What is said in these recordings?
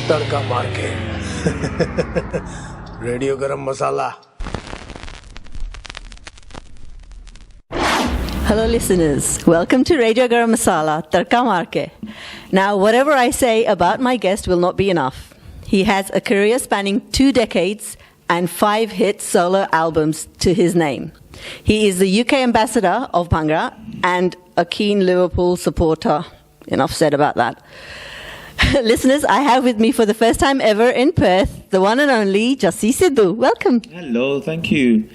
तड़का मार के रेडियो गरम मसाला. Hello listeners, welcome to Radio Garam Masala, Tadka Marke. Now, whatever I say about my guest will not be enough. He has a career spanning 2 decades and 5 hit solo albums to his name. He is the UK ambassador of Bhangra and a keen Liverpool supporter. Enough said about that. Listeners, I have with me for the first time ever in Perth, the one and only Jassi Sidhu. Welcome. Hello, thank you.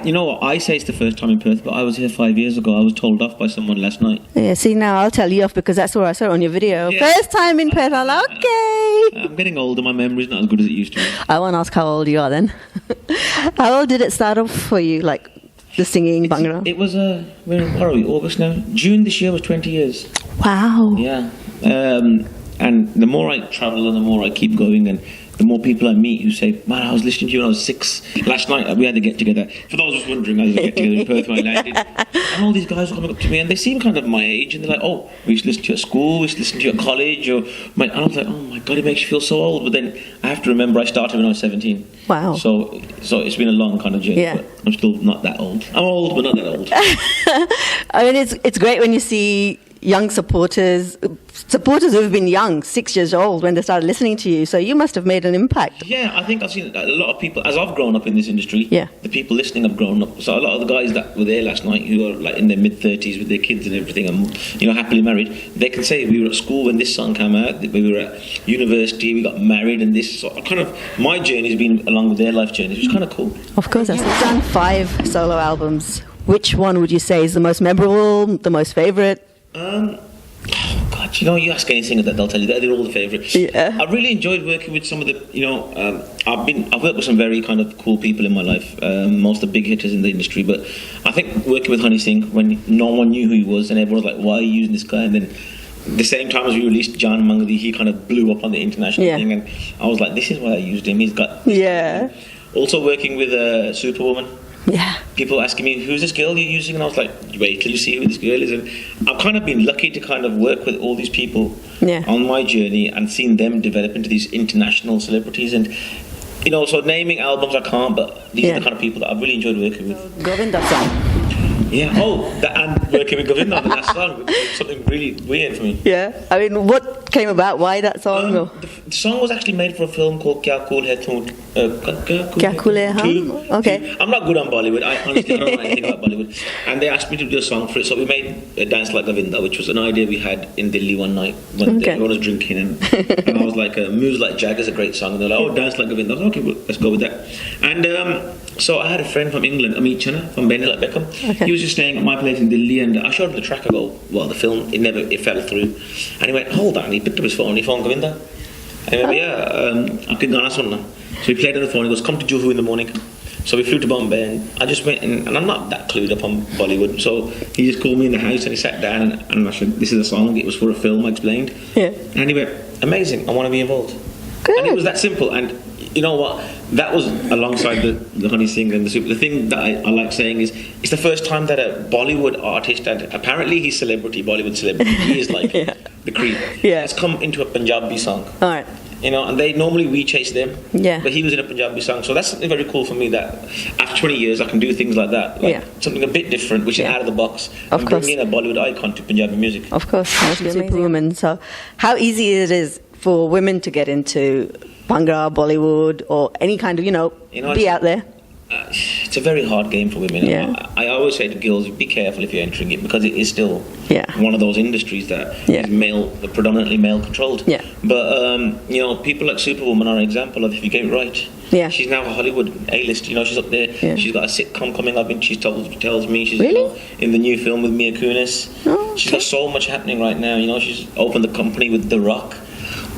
You know what, I say it's the first time in Perth, but I was here 5 years ago. I was told off by someone last night. Yeah, see, now I'll tell you off because that's what I saw on your video. Yeah. First time in Perth, I'm like, okay. I'm getting older, my memory's not as good as it used to be. I won't ask how old you are then. How old did it start off for you, like the singing Bhangra? It was, where are we, August now? June this year was 20 years. Wow. Yeah. And the more I travel and the more I keep going and the more people I meet who say, man, I was listening to you when I was 6. Last night we had a get together. For those who's wondering, I was a get together in Perth when I landed. And all these guys were coming up to me and they seem kind of my age and they're like, oh, we used to listen to you at school, we used to listen to you at college. And I was like, oh my God, it makes you feel so old. But then I have to remember I started when I was 17. Wow. So it's been a long kind of journey, yeah. But I'm still not that old. I'm old, but not that old. I mean, it's great when you see young supporters who've been young, 6 years old, when they started listening to you. So you must have made an impact. Yeah, I think I've seen a lot of people, as I've grown up in this industry, yeah. The people listening have grown up. So a lot of the guys that were there last night who are like in their mid-30s with their kids and everything and, you know, happily married, they can say we were at school when this song came out, we were at university, we got married, and this sort of kind of, my journey has been along with their life journey, which is kind of cool. Of course, you've done 5 solo albums. Which one would you say is the most memorable, the most favourite? Oh God, you know, you ask any singer that they'll tell you that they're all the favourites. Yeah. I really enjoyed working with some of the, you know, I've worked with some very kind of cool people in my life, most of the big hitters in the industry, but I think working with Honey Singh when no one knew who he was and everyone was like, why are you using this guy? And then the same time as we released John Mangadi, he kind of blew up on the international thing, and I was like, this is why I used him. He's got... Yeah. Also working with Superwoman. Yeah. People asking me, who's this girl you're using? And I was like, wait till you see who this girl is. And I've kind of been lucky to kind of work with all these people on my journey and seen them develop into these international celebrities. And, you know, so naming albums I can't, but these are the kind of people that I've really enjoyed working with. Govinda song. Yeah, and working with Govinda on the last song was something really weird for me. Yeah, I mean, what came about? Why that song? The song was actually made for a film called Kya Cool Hai Tu. Kya Cool Hai Hum? Okay. I'm not good on Bollywood. I honestly don't know anything about Bollywood. And they asked me to do a song for it, so we made a Dance Like Govinda, which was an idea we had in Delhi one night when everyone was drinking, and I was like, Moves Like Jagger's a great song, and they're like, oh, Dance Like Govinda. I was like, okay, well, let's go with that. And so I had a friend from England, Amit Channa, from Benny Like Beckham. Okay. He was just staying at my place in Delhi, and I showed him the track. I go, well, the film, it fell through. And he went, hold on. He picked up his phone, he phoned Govinda. And he went, I can Gana Sunna. So he played on the phone, he goes, come to Juhu in the morning. So we flew to Bombay, and I just went in, and I'm not that clued up on Bollywood, so he just called me in the house and he sat down and I said, this is a song, it was for a film, I explained. Yeah. And he went, amazing, I want to be involved. Good. And it was that simple, and you know what, that was alongside the Honey Singh and the Super. The thing that I like saying is, it's the first time that a Bollywood artist, and apparently he's celebrity, Bollywood celebrity, he is like the cream, has come into a Punjabi song. Alright. You know, and we chase them. Yeah. But he was in a Punjabi song, so that's something very cool for me, that after 20 years I can do things like that, like something a bit different, which is out of the box, and bring in a Bollywood icon to Punjabi music. Of course, Superwoman. So, how easy it is for women to get into Bhangra, Bollywood, or any kind of, be out there? It's a very hard game for women. Yeah. I always say to girls, be careful if you're entering it, because it is still one of those industries that is predominantly male controlled. Yeah. But people like Superwoman are an example of, if you get it right. Yeah. She's now a Hollywood A-list. She's up there. Yeah. She's got a sitcom coming up, and she tells me she's in the new film with Mia Kunis. Oh, she's got so much happening right now. She's opened the company with The Rock.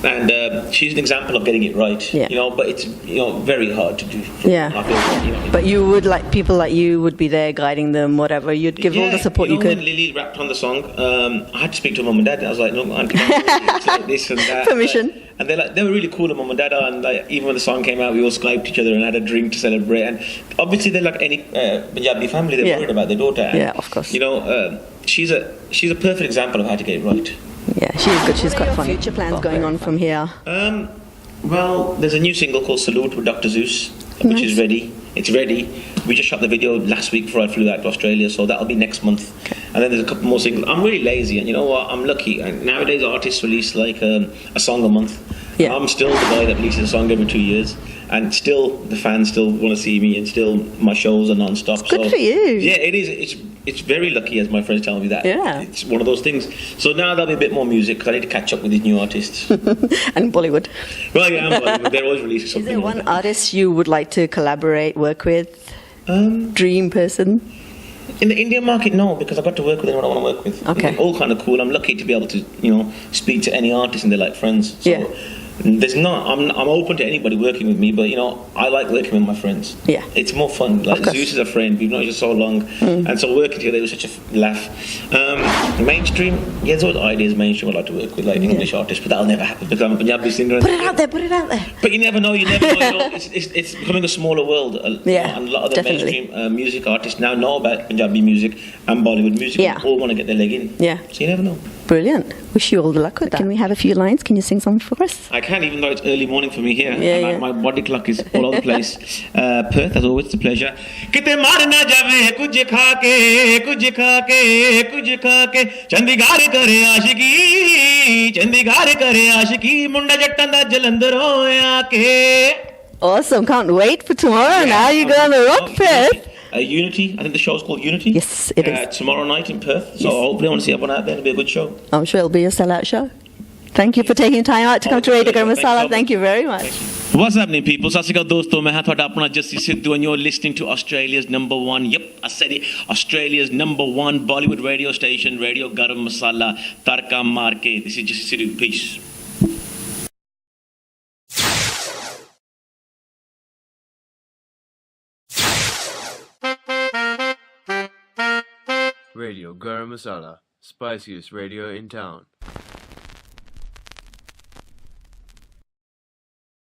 And she's an example of getting it right, but it's very hard to do. But you would people like you would be there guiding them, whatever. You'd give all the support you could. When Lily rapped on the song, I had to speak to mum and dad. I was like, no, Auntie, it's like this and that. Permission. And they were really cool, mum and dad are, and even when the song came out, we all Skyped each other and had a drink to celebrate. And obviously, they're like any Punjabi family. They're worried about their daughter. And, of course. She's a perfect example of how to get it right. Yeah, she's good. She's quite funny. Future plans going on from here? Well, there's a new single called Salute with Dr. Zeus, which is ready. It's ready. We just shot the video last week before I flew out to Australia, so that'll be next month. Okay. And then there's a couple more singles. I'm really lazy, and you know what? I'm lucky. And nowadays, artists release like a song a month. Yeah. I'm still the guy that releases a song every 2 years, and still the fans still want to see me, and still my shows are non-stop. It's good for you. Yeah, it is. It's very lucky, as my friends tell me that. Yeah. It's one of those things. So now there'll be a bit more music, because I need to catch up with these new artists. And Bollywood. Well, yeah, and Bollywood. They're always releasing something. Is there one artist you would like to collaborate, work with? Dream person? In the Indian market, no, because I got to work with anyone I want to work with. Okay. They're all kind of cool. I'm lucky to be able to, speak to any artist and they're like friends. So yeah. There's not. I'm open to anybody working with me, but I like working with my friends. Yeah. It's more fun. Like Zeus is a friend. We've known each other so long, and so working together was such a laugh. Mainstream, yeah, there's always ideas. Mainstream, I'd like to work with like English artists, but that'll never happen because I'm a Punjabi singer. Put it out there. But you never know. It's becoming a smaller world. And a lot of the mainstream music artists now know about Punjabi music and Bollywood music. Yeah. All want to get their leg in. Yeah. So you never know. Brilliant. Wish you all the luck with that. Can we have a few lines? Can you sing something for us? I can, even though it's early morning for me here. Yeah. My body clock is all over the place. Perth, as always, it's a pleasure. Kite maar na jave kuch kha ke Chandigarh kare aashiki munda jattan da jalandhar hoya ke. Awesome. Can't wait for tomorrow. Now you're going to rock Perth. Unity, I think the show's called Unity. Yes, it is. Tomorrow night in Perth. So hopefully I want to see everyone out there. It'll be a good show. I'm sure it'll be a sellout show. Thank you for taking time out to come to Radio Garam Masala. Thank you very much. What's happening, people? Sat Sri Akal dosto, main haan thada apna Jassi Sidhu, and you're listening to Australia's #1. Yep, I said it. Australia's #1 Bollywood radio station, Radio Garam Masala, Tarka Marke. This is Jassi Sidhu. Peace. Radio Garam Masala, spiciest radio in town.